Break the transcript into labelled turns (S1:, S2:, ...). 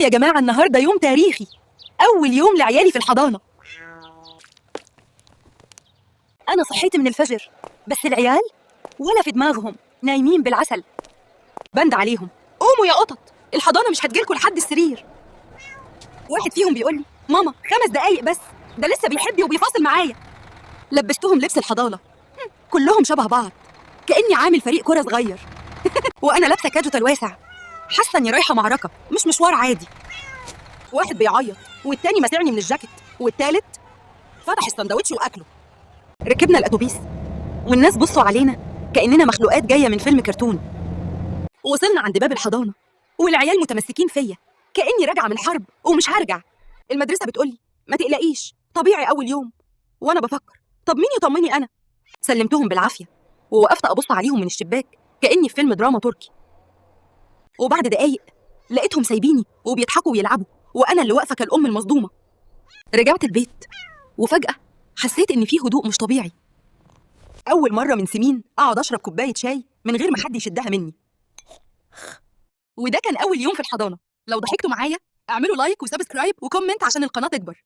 S1: يا جماعة النهاردة يوم تاريخي، أول يوم لعيالي في الحضانة. أنا صحيت من الفجر، بس العيال ولا في دماغهم، نايمين بالعسل. بند عليهم، قوموا يا قطط، الحضانة مش هتجيلكوا لحد السرير. واحد فيهم بيقول لي ماما 5 دقايق بس، ده لسه بيحبني وبيفاصل معايا. لبستهم لبس الحضانة، كلهم شبه بعض، كأني عامل فريق كرة صغير. وأنا لابسة كاجوتال واسع، حاسة إني رايحة معركة مش مشوار عادي. واحد بيعيط، والتاني ماسعني من الجاكيت، والتالت فتح السندوتش وأكله. ركبنا الأتوبيس، والناس بصوا علينا كأننا مخلوقات جاية من فيلم كرتون. وصلنا عند باب الحضانة، والعيال متمسكين فيا كأني راجعة من حرب ومش هرجع. المدرسة بتقولي ما تقلقيش، طبيعي أول يوم. وأنا بفكر طب مين يطمني أنا؟ سلمتهم بالعافية، ووقفت أبص عليهم من الشباك كأني في فيلم دراما تركي. وبعد دقايق لقيتهم سايبيني وبيضحكوا ويلعبوا، وأنا اللي واقفة كالأم المصدومة. رجعت البيت، وفجأة حسيت إن فيه هدوء مش طبيعي. أول مرة من سنين أقعد أشرب كوباية شاي من غير ما حد يشدها مني. وده كان أول يوم في الحضانة. لو ضحكتوا معايا اعملوا لايك وسبسكرايب وكومنت عشان القناة تكبر.